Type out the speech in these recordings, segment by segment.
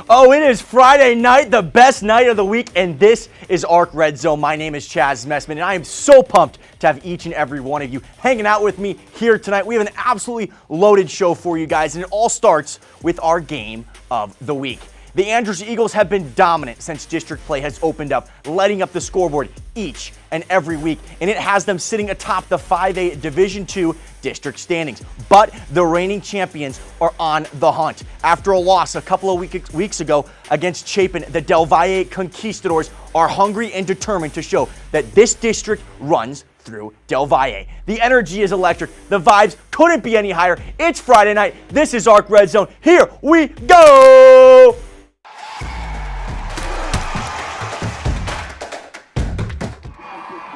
Oh, it is Friday night, the best night of the week, and this is ARC Red Zone. My name is Messman, and I am so pumped to have each and every one of you hanging out with me here tonight. We have an absolutely loaded show for you guys, and it all starts with our game of the week. The Andrews Eagles have been dominant since district play has opened up, lighting up the scoreboard each and every week, and it has them sitting atop the 5A Division II district standings. But the reigning champions are on the hunt. After a loss a couple of weeks ago against Chapin, the Del Valle Conquistadors are hungry and determined to show that this district runs through Del Valle. The energy is electric. The vibes couldn't be any higher. It's Friday night. This is ARC Red Zone. Here we go!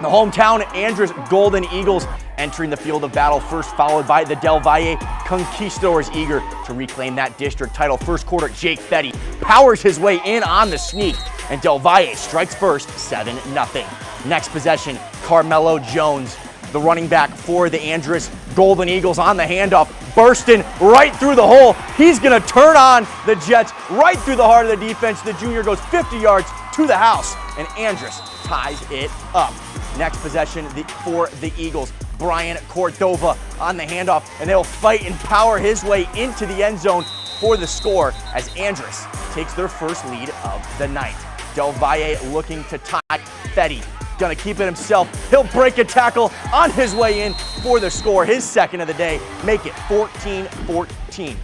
The hometown Andrews Golden Eagles entering the field of battle first, followed by the Del Valle Conquistadors, eager to reclaim that district title. First quarter, Jake Fetty powers his way in on the sneak, and Del Valle strikes first, 7-0. Next possession, Carmelo Jones, the running back for the Andrews Golden Eagles, on the handoff, bursting right through the hole. He's going to turn on the Jets right through the heart of the defense. The junior goes 50 yards to the house, and Andrews ties it up. Next possession for the Eagles, Brian Cordova on the handoff, and they'll fight and power his way into the end zone for the score as Andrews takes their first lead of the night. Del Valle looking to tie. Fetty gonna keep it himself. He'll break a tackle on his way in for the score, his second of the day, make it 14-14.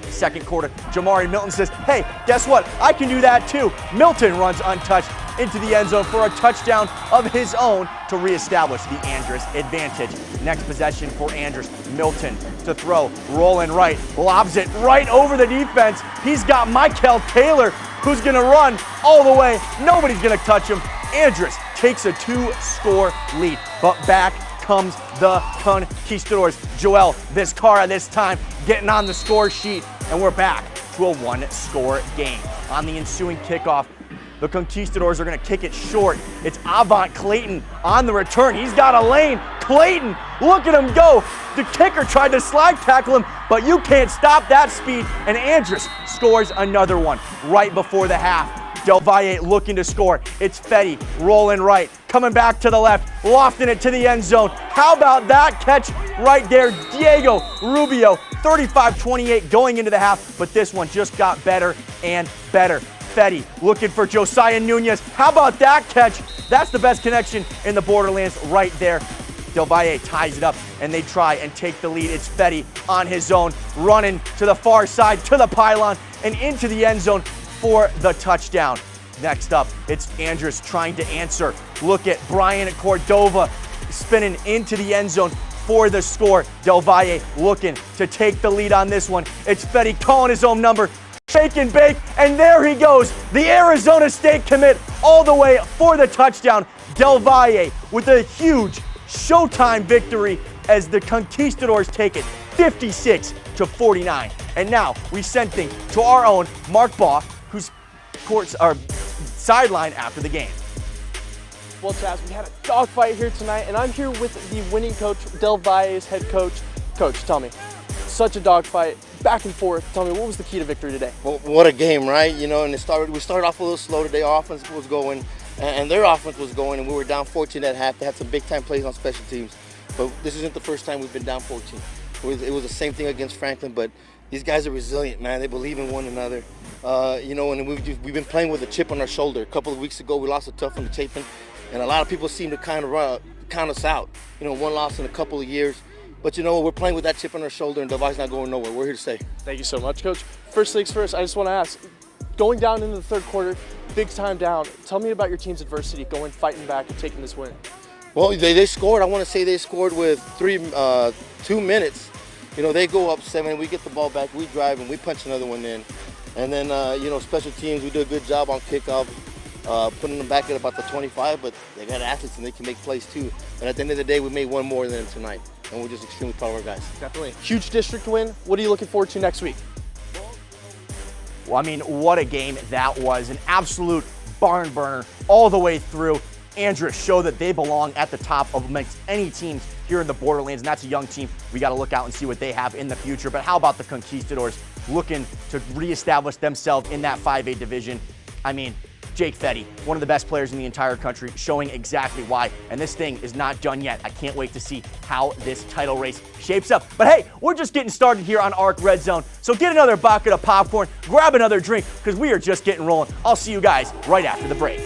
Second quarter, Jamari Milton says, hey, guess what? I can do that too. Milton runs untouched into the end zone for a touchdown of his own to reestablish the Andrews advantage. Next possession for Andrews. Milton to throw, rolling right, lobs it right over the defense. He's got Michael Taylor, who's gonna run all the way. Nobody's gonna touch him. Andrews takes a 2-score lead, but back comes the Conquistadors. Joel Vizcarra this time getting on the score sheet, and we're back to a 1-score game. On the ensuing kickoff, the Conquistadors are going to kick it short. It's Avant Clayton on the return. He's got a lane. Clayton, look at him go. The kicker tried to slide tackle him, but you can't stop that speed, and Andrews scores another one right before the half. Del Valle looking to score. It's Fetty rolling right, coming back to the left, lofting it to the end zone. How about that catch right there? Diego Rubio, 35-28 going into the half, but this one just got better and better. Fetty looking for Josiah Nunez. How about that catch? That's the best connection in the Borderlands right there. Del Valle ties it up, and they try and take the lead. It's Fetty on his own, running to the far side, to the pylon, and into the end zone for the touchdown. Next up, it's Andrews trying to answer. Look at Brian Cordova spinning into the end zone for the score. Del Valle looking to take the lead on this one. It's Fetty calling his own number. Shake and bake, and there he goes. The Arizona State commit all the way for the touchdown. Del Valle with a huge showtime victory as the Conquistadors take it 56-49. And now we send things to our own Mark Baugh, whose courts are sidelined after the game. Well, Chaz, we had a dogfight here tonight, and I'm here with the winning coach, Del Valle's head coach. Coach, tell me, such a dogfight, back and forth. Tell me, what was the key to victory today? Well, what a game, right? You know, and we started off a little slow today. Our offense was going, and their offense was going, and we were down 14 at half. They had some big-time plays on special teams, but this isn't the first time we've been down 14. It was the same thing against Franklin, but these guys are resilient, man. They believe in one another. You know, and we've been playing with a chip on our shoulder. A couple of weeks ago, we lost a tough one to Chapin, and a lot of people seem to kind of count us out. You know, one loss in a couple of years. But you know, we're playing with that chip on our shoulder, and Del Valle's not going nowhere. We're here to stay. Thank you so much, Coach. First things first, I just want to ask, going down into the third quarter, big time down, tell me about your team's adversity, fighting back and taking this win. Well, they scored. I want to say they scored with 2 minutes. You know, they go up 7, we get the ball back, we drive, and we punch another one in. And then, you know, special teams, we do a good job on kickoff, putting them back at about the 25, but they got athletes and they can make plays too. And at the end of the day, we made one more than tonight, and we're just extremely proud of our guys. Definitely. Huge district win. What are you looking forward to next week? Well, I mean, what a game that was. An absolute barn burner all the way through. Andrews show that they belong at the top of amongst any teams here in the Borderlands, and that's a young team. We got to look out and see what they have in the future. But how about the Conquistadors looking to reestablish themselves in that 5A division. I mean, Jake Fetty, one of the best players in the entire country, showing exactly why. And this thing is not done yet. I can't wait to see how this title race shapes up. But hey, we're just getting started here on ARC Red Zone. So get another bucket of popcorn, grab another drink, because we are just getting rolling. I'll see you guys right after the break.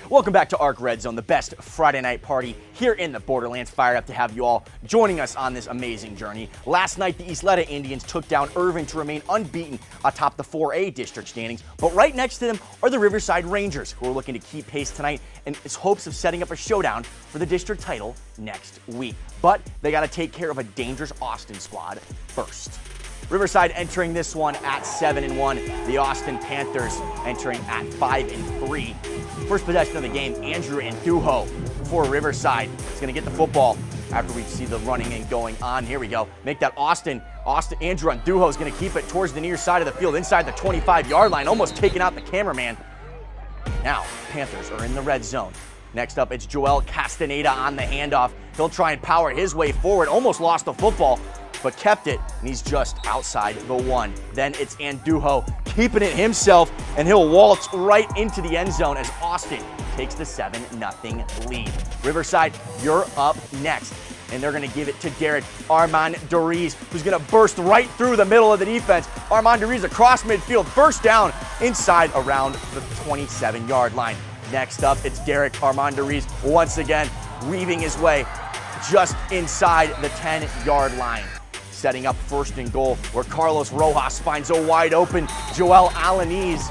Welcome back to ARC Red Zone, the best Friday night party here in the Borderlands. Fired up to have you all joining us on this amazing journey. Last night, the Ysleta Indians took down Irving to remain unbeaten atop the 4A district standings. But right next to them are the Riverside Rangers, who are looking to keep pace tonight in its hopes of setting up a showdown for the district title next week. But they got to take care of a dangerous Austin squad first. Riverside entering this one at 7-1. The Austin Panthers entering at 5-3. First possession of the game, Andrew Andujo for Riverside. He's going to get the football after we see the running and going on. Here we go. Make that Andrew Andujo is going to keep it towards the near side of the field, inside the 25-yard line, almost taking out the cameraman. Now, Panthers are in the red zone. Next up, it's Joel Castaneda on the handoff. He'll try and power his way forward. Almost lost the football, but kept it, and he's just outside the 1. Then it's Andujo keeping it himself, and he'll waltz right into the end zone as Austin takes the 7-0 lead. Riverside, you're up next, and they're going to give it to Derek Armand-Duriz, who's going to burst right through the middle of the defense. Armand-Duriz across midfield, first down inside around the 27-yard line. Next up, it's Derek Armand-Duriz once again weaving his way just inside the 10-yard line. Setting up first and goal, where Carlos Rojas finds a wide open Joel Alanese.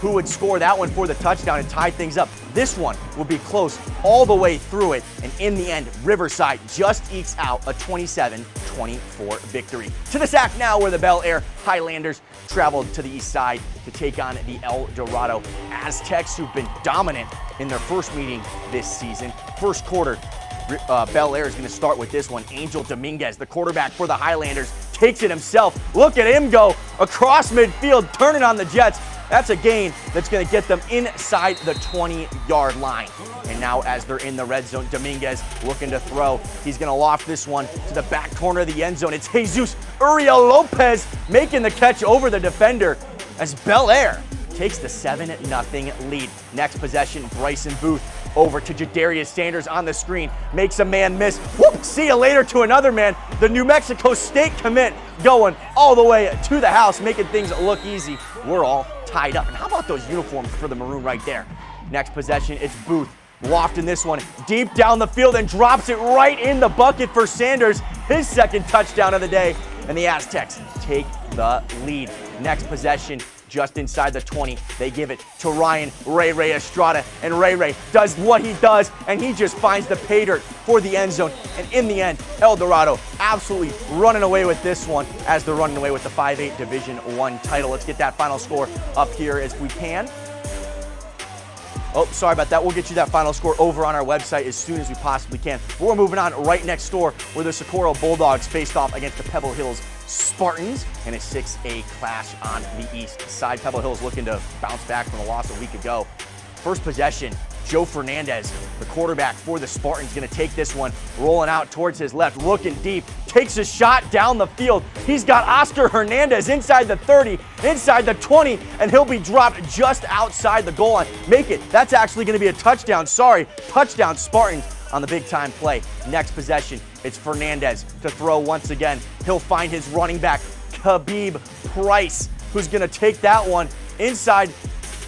who would score that one for the touchdown and tie things up. This one will be close all the way through it, and in the end, Riverside just ekes out a 27-24 victory. To the sack now, where the Bel Air Highlanders traveled to the east side to take on the El Dorado Aztecs, who've been dominant in their first meeting this season. First quarter, Bel Air is going to start with this one. Angel Dominguez, the quarterback for the Highlanders, takes it himself. Look at him go across midfield, turning on the Jets. That's a gain that's going to get them inside the 20-yard line. And now as they're in the red zone, Dominguez looking to throw. He's going to loft this one to the back corner of the end zone. It's Jesus Uriel Lopez making the catch over the defender as Bel Air takes the 7-0 lead. Next possession, Bryson Booth over to Jadarius Sanders on the screen. Makes a man miss. Whoop! See you later to another man. The New Mexico State commit going all the way to the house, making things look easy. We're all tied up. And how about those uniforms for the Maroon right there? Next possession, it's Booth. Lofting this one deep down the field and drops it right in the bucket for Sanders. His second touchdown of the day. And the Aztecs take the lead. Next possession, just inside the 20. They give it to Ryan Ray Estrada, and Ray does what he does, and he just finds the pay dirt for the end zone. And in the end, El Dorado absolutely running away with this one as they're running away with the 5A Division I title. Let's get that final score up here as we can. Oh, sorry about that. We'll get you that final score over on our website as soon as we possibly can. But we're moving on right next door where the Socorro Bulldogs faced off against the Pebble Hills Spartans in a 6A clash on the east side. Pebble Hills looking to bounce back from a loss a week ago. First possession, Joe Fernandez, the quarterback for the Spartans, going to take this one, rolling out towards his left, looking deep, takes a shot down the field. He's got Oscar Hernandez inside the 30, inside the 20, and he'll be dropped just outside the goal line. Make it. That's actually going to be a touchdown. Sorry, touchdown Spartans on the big-time play. Next possession, it's Fernandez to throw once again. He'll find his running back, Khabib Price, who's going to take that one inside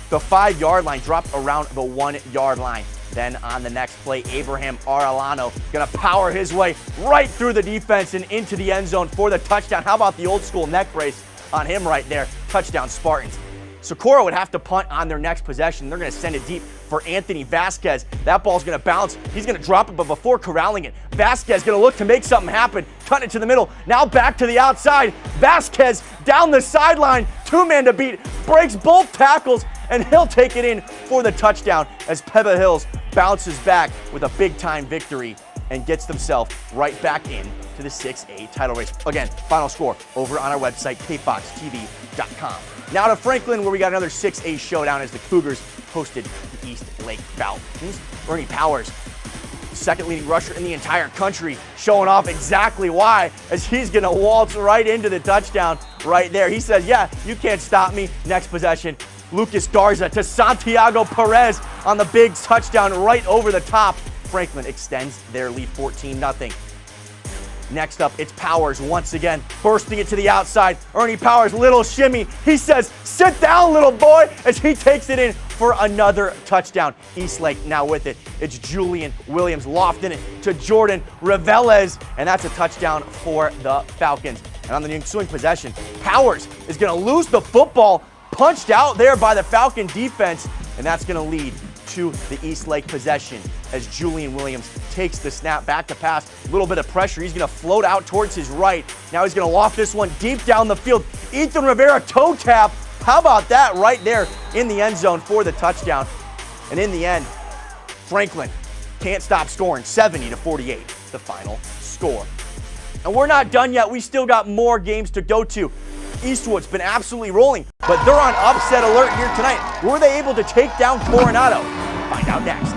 the 5-yard line, dropped around the 1-yard line. Then on the next play, Abraham Arellano going to power his way right through the defense and into the end zone for the touchdown. How about the old school neck brace on him right there? Touchdown Spartans. Socorro would have to punt on their next possession. They're going to send it deep for Anthony Vasquez. That ball's going to bounce. He's going to drop it, but before corralling it, Vasquez going to look to make something happen. Cut it to the middle. Now back to the outside. Vasquez down the sideline. Two-man to beat. Breaks both tackles, and he'll take it in for the touchdown as Pebble Hills bounces back with a big-time victory and gets themselves right back in to the 6A title race. Again, final score over on our website, kfoxtv.com. Now to Franklin, where we got another 6A showdown as the Cougars hosted the East Lake Falcons. Ernie Powers, second leading rusher in the entire country, showing off exactly why, as he's going to waltz right into the touchdown right there. He says, yeah, you can't stop me. Next possession, Lucas Garza to Santiago Perez on the big touchdown right over the top. Franklin extends their lead 14-0. Next up, it's Powers once again, bursting it to the outside. Ernie Powers, little shimmy. He says, sit down, little boy, as he takes it in for another touchdown. Eastlake now with it. It's Julian Williams lofting it to Jordan Reveles, and that's a touchdown for the Falcons. And on the ensuing possession, Powers is going to lose the football, punched out there by the Falcon defense, and that's going to lead to the Eastlake possession as Julian Williams takes the snap back to pass. A little bit of pressure. He's going to float out towards his right. Now he's going to loft this one deep down the field. Ethan Rivera toe tap. How about that right there in the end zone for the touchdown? And in the end, Franklin can't stop scoring. 70-48, the final score. And we're not done yet. We still got more games to go to. Eastwood's been absolutely rolling, but they're on upset alert here tonight. Were they able to take down Coronado? Find out next.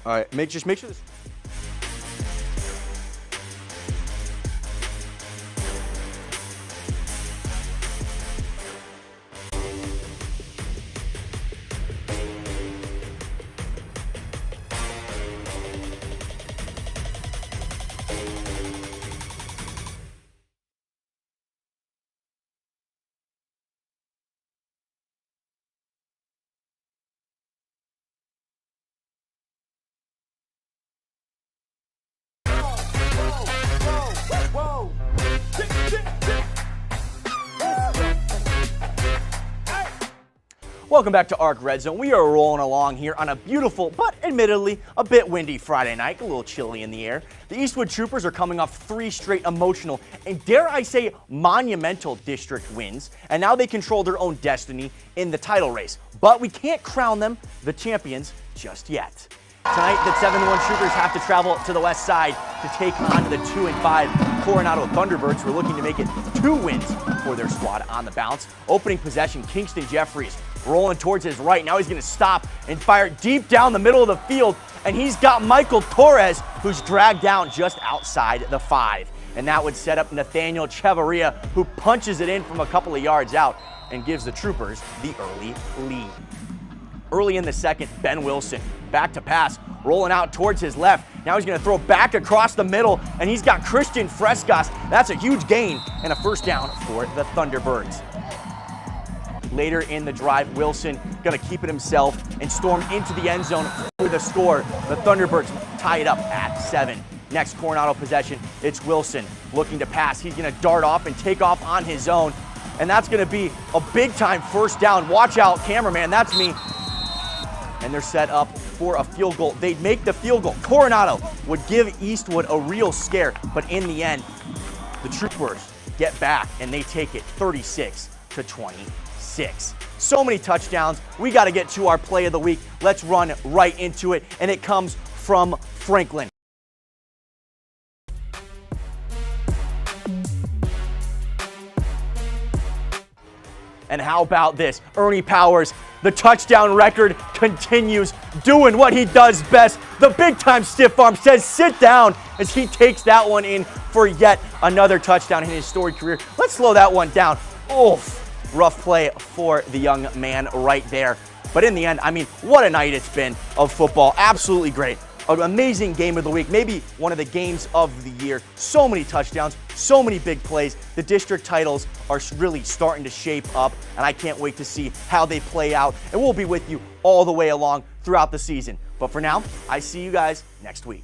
All right, just make sure this. Welcome back to ARC Red Zone. We are rolling along here on a beautiful, but admittedly a bit windy Friday night, a little chilly in the air. The Eastwood Troopers are coming off 3 straight emotional and, dare I say, monumental district wins, and now they control their own destiny in the title race. But we can't crown them the champions just yet. Tonight, the 7-1 Troopers have to travel to the west side to take on the 2-5 Coronado Thunderbirds, who are looking to make it 2 wins for their squad on the bounce. Opening possession, Kingston Jeffries rolling towards his right. Now he's going to stop and fire deep down the middle of the field, and he's got Michael Torres, who's dragged down just outside the 5. And that would set up Nathaniel Chevarria, who punches it in from a couple of yards out and gives the Troopers the early lead. Early in the second, Ben Wilson, back to pass, rolling out towards his left. Now he's going to throw back across the middle, and he's got Christian Frescas. That's a huge gain and a first down for the Thunderbirds. Later in the drive, Wilson going to keep it himself and storm into the end zone for the score. The Thunderbirds tie it up at 7. Next Coronado possession, it's Wilson looking to pass. He's going to dart off and take off on his own, and that's going to be a big-time first down. Watch out, cameraman, that's me. And they're set up for a field goal. They'd make the field goal. Coronado would give Eastwood a real scare, but in the end, the Troopers get back and they take it 36-26. So many touchdowns. We got to get to our play of the week. Let's run right into it, and it comes from Franklin. And how about this? Ernie Powers, the touchdown record continues, doing what he does best. The big-time stiff arm says sit down as he takes that one in for yet another touchdown in his storied career. Let's slow that one down. Oof, rough play for the young man right there. But in the end, I mean, what a night it's been of football. Absolutely great. An amazing game of the week, maybe one of the games of the year. So many touchdowns, so many big plays. The district titles are really starting to shape up, and I can't wait to see how they play out. And we'll be with you all the way along throughout the season. But for now, I see you guys next week.